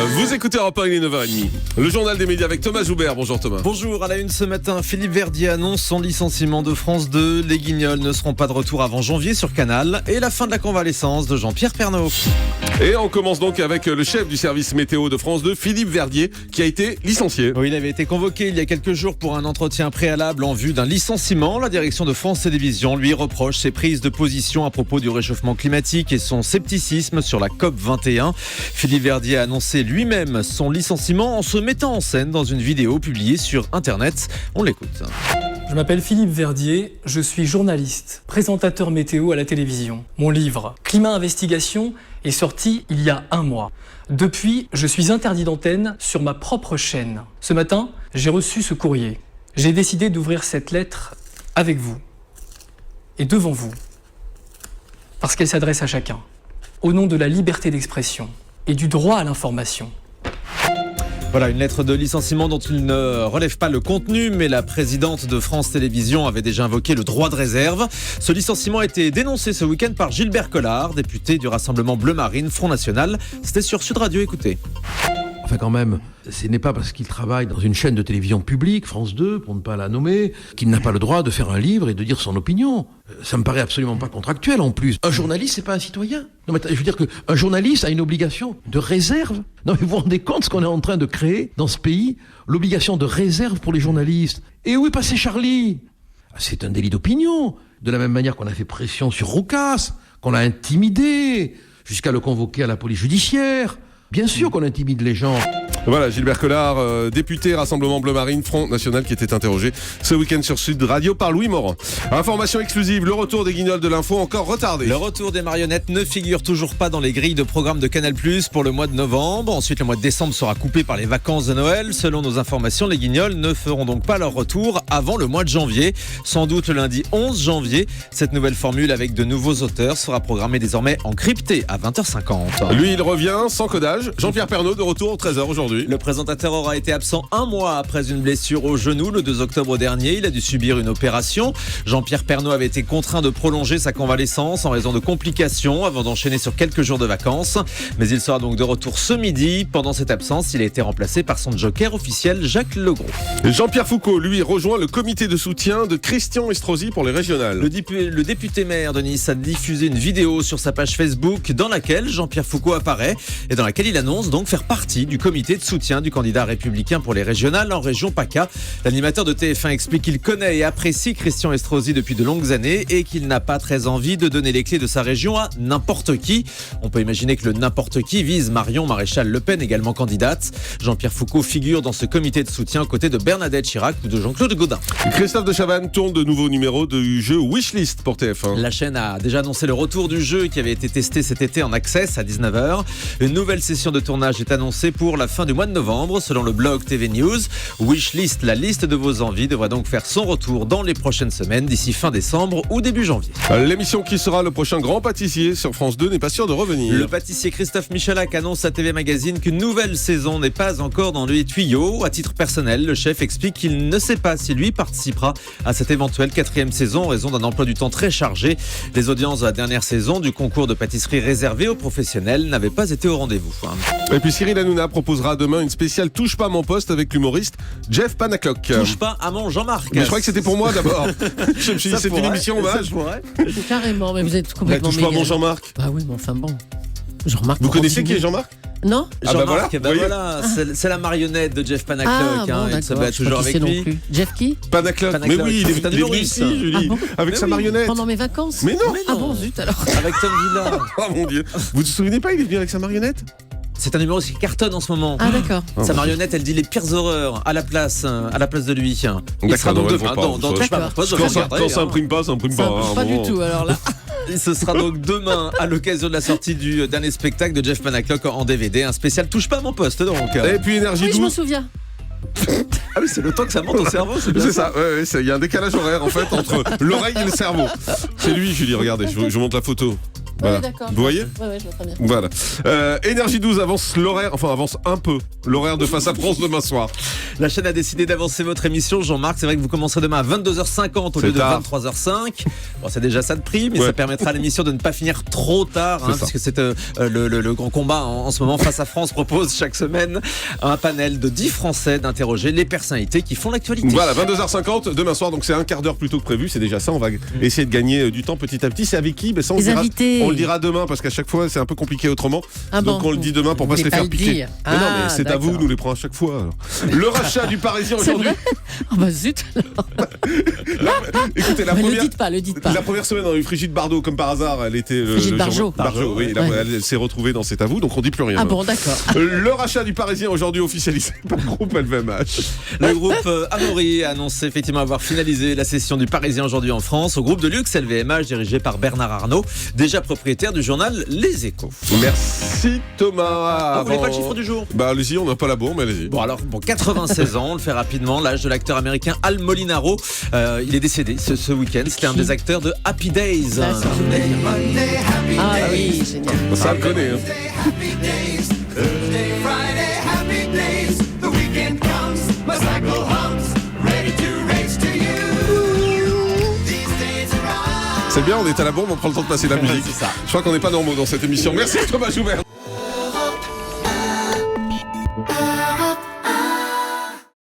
Vous écoutez Europe 1, il est 9h30. Le journal des médias avec Thomas Joubert. Bonjour Thomas. Bonjour, à la une ce matin, Philippe Verdier annonce son licenciement de France 2. Les Guignols ne seront pas de retour avant janvier sur Canal et la fin de la convalescence de Jean-Pierre Pernaut. Et on commence donc avec le chef du service météo de France 2, Philippe Verdier, qui a été licencié. Oui, il avait été convoqué il y a quelques jours pour un entretien préalable en vue d'un licenciement. La direction de France Télévisions lui reproche ses prises de position à propos du réchauffement climatique et son scepticisme sur la COP21. Philippe Verdier a annoncé lui-même son licenciement en se mettant en scène dans une vidéo publiée sur Internet. On l'écoute. Je m'appelle Philippe Verdier, je suis journaliste, présentateur météo à la télévision. Mon livre Climat Investigation est sorti il y a 1 mois. Depuis, je suis interdit d'antenne sur ma propre chaîne. Ce matin, j'ai reçu ce courrier. J'ai décidé d'ouvrir cette lettre avec vous et devant vous, parce qu'elle s'adresse à chacun, au nom de la liberté d'expression et du droit à l'information. Voilà, une lettre de licenciement dont il ne relève pas le contenu, mais la présidente de France Télévisions avait déjà invoqué le droit de réserve. Ce licenciement a été dénoncé ce week-end par Gilbert Collard, député du Rassemblement Bleu Marine Front National. C'était sur Sud Radio, écoutez. Enfin quand même, ce n'est pas parce qu'il travaille dans une chaîne de télévision publique, France 2, pour ne pas la nommer, qu'il n'a pas le droit de faire un livre et de dire son opinion. Ça me paraît absolument pas contractuel en plus. Un journaliste, c'est pas un citoyen. Non mais je veux dire qu'un journaliste a une obligation de réserve. Non mais vous vous rendez compte ce qu'on est en train de créer dans ce pays? L'obligation de réserve pour les journalistes. Et où est passé Charlie? C'est un délit d'opinion. De la même manière qu'on a fait pression sur Roucas, qu'on l'a intimidé, jusqu'à le convoquer à la police judiciaire. Bien sûr qu'on intimide les gens. Voilà, Gilbert Collard, député Rassemblement Bleu Marine Front National, qui était interrogé ce week-end sur Sud Radio par Louis Morand. Information exclusive, le retour des Guignols de l'info encore retardé. Le retour des marionnettes ne figure toujours pas dans les grilles de programme de Canal+ pour le mois de novembre. Ensuite, le mois de décembre sera coupé par les vacances de Noël. Selon nos informations, les Guignols ne feront donc pas leur retour avant le mois de janvier. Sans doute le lundi 11 janvier. Cette nouvelle formule avec de nouveaux auteurs sera programmée désormais en crypté à 20h50. Lui, il revient sans codage. Jean-Pierre Pernaut de retour aux 13h aujourd'hui. Le présentateur aura été absent 1 mois après une blessure au genou le 2 octobre dernier. Il a dû subir une opération. Jean-Pierre Pernaut avait été contraint de prolonger sa convalescence en raison de complications avant d'enchaîner sur quelques jours de vacances. Mais il sera donc de retour ce midi. Pendant cette absence, il a été remplacé par son joker officiel, Jacques Legros. Jean-Pierre Foucault, lui, rejoint le comité de soutien de Christian Estrosi pour les régionales. Le député maire de Nice a diffusé une vidéo sur sa page Facebook dans laquelle Jean-Pierre Foucault apparaît et dans laquelle il annonce donc faire partie du comité de soutien du candidat républicain pour les régionales en région PACA. L'animateur de TF1 explique qu'il connaît et apprécie Christian Estrosi depuis de longues années et qu'il n'a pas très envie de donner les clés de sa région à n'importe qui. On peut imaginer que le n'importe qui vise Marion Maréchal Le Pen, également candidate. Jean-Pierre Foucault figure dans ce comité de soutien aux côtés de Bernadette Chirac ou de Jean-Claude Gaudin. Christophe de Chavannes tourne de nouveaux numéros du jeu Wishlist pour TF1. La chaîne a déjà annoncé le retour du jeu qui avait été testé cet été en access à 19h. Une nouvelle session de tournage est annoncée pour la fin du mois de novembre. Selon le blog TV News, Wishlist, la liste de vos envies, devrait donc faire son retour dans les prochaines semaines, d'ici fin décembre ou début janvier. L'émission qui sera le prochain grand pâtissier sur France 2 n'est pas sûr de revenir. Le pâtissier Christophe Michalak annonce à TV Magazine qu'une nouvelle saison n'est pas encore dans les tuyaux. À titre personnel, le chef explique qu'il ne sait pas si lui participera à cette éventuelle 4e saison en raison d'un emploi du temps très chargé. Les audiences de la dernière saison du concours de pâtisserie réservé aux professionnels n'avaient pas été au rendez-vous. Et puis Cyril Hanouna proposera demain une spéciale Touche pas à mon poste avec l'humoriste Jeff Panaclock. Touche pas à mon Jean-Marc. Mais je crois que c'était pour moi d'abord. Je me suis dit, c'est une émission hommage. Carrément, mais vous êtes complètement Touche pas à mon Jean-Marc. Bah oui, mais enfin bon. Jean-Marc. Vous connaissez qui est Jean-Marc? Non. Jean-Marc, voilà, voilà, c'est la marionnette de Jeff Panaclock. Il se bat toujours avec lui. Jeff qui? Panaclock. Mais oui, il est venu ici, Julie, avec sa marionnette. Pendant mes vacances. Mais non. Ah bon, zut alors. Avec Tom Villa. Oh mon Dieu. Vous vous souvenez pas, il est venu avec sa marionnette? C'est un numéro qui cartonne en ce moment. Ah d'accord. Sa marionnette, elle dit les pires horreurs à la place de lui. Il sera donc demain Quand ça imprime pas, ça imprime pas. Pas du tout alors là. Ce sera donc demain à l'occasion de la sortie du dernier spectacle de Jeff Panaclock en DVD, un spécial Touche pas à mon poste donc. Et puis Énergie Oui, 12. je m'en souviens. Ah oui, c'est le temps que ça monte au cerveau, c'est bien C'est ça. il y a un décalage horaire en fait entre l'oreille et le cerveau. C'est lui, Julie, regardez, je vous montre la photo. Voilà. Ouais, d'accord. Vous voyez ? Ouais, je vois très bien. Voilà. Énergie 12 avance un peu l'horaire de Face à France demain soir. La chaîne a décidé d'avancer votre émission, Jean-Marc. C'est vrai que vous commencerez demain à 22h50 au C'est lieu de tard. 23h05. Bon, c'est déjà ça de prix, mais Ouais. ça permettra à l'émission de ne pas finir trop tard, C'est ça. parce que c'est le grand combat en ce moment. Face à France propose chaque semaine un panel de 10 Français d'interroger les personnalités qui font l'actualité. Voilà, 22h50 demain soir, donc c'est un quart d'heure plus tôt que prévu, c'est déjà ça. On va essayer de gagner du temps petit à petit. C'est avec qui ? Ben ça, Les invités. On le dira demain parce qu'à chaque fois c'est un peu compliqué autrement. Ah Donc bon. on le dit demain pour pas Vous se les voulez faire pas le piquer. dire. Mais non, mais Ah, c'est à vous, d'accord. nous les prend à chaque fois. alors. Le rachat du Parisien C'est aujourd'hui. vrai. Oh bah zut. Écoutez, Mais le dites pas. La première semaine, on a eu Brigitte Bardot, comme par hasard, elle était. Brigitte Barjot. Oui, Ouais. elle s'est retrouvée dans C'est à vous, donc on dit plus rien. Ah bon, d'accord. Le rachat du Parisien aujourd'hui officialisé par le groupe LVMH. Le groupe Amaury a annoncé effectivement avoir finalisé la session du Parisien aujourd'hui en France au groupe de luxe LVMH dirigé par Bernard Arnault, déjà propriétaire du journal Les Échos. Merci Thomas. Vous voulez pas le chiffre du jour ? Bah allez-y, on n'a pas la bombe, mais allez-y. Bon alors, 96 ans, on le fait rapidement, l'âge de l'acteur américain Al Molinaro. Il est décédé ce week-end, c'était un des acteurs de Happy Days. Ça, c'est génial. Ah oui, génial. Ça le connaît. Hein. C'est bien, on est à la bombe, on prend le temps de passer la musique. C'est ça. Je crois qu'on n'est pas normaux dans cette émission. Merci Thomas Joubert.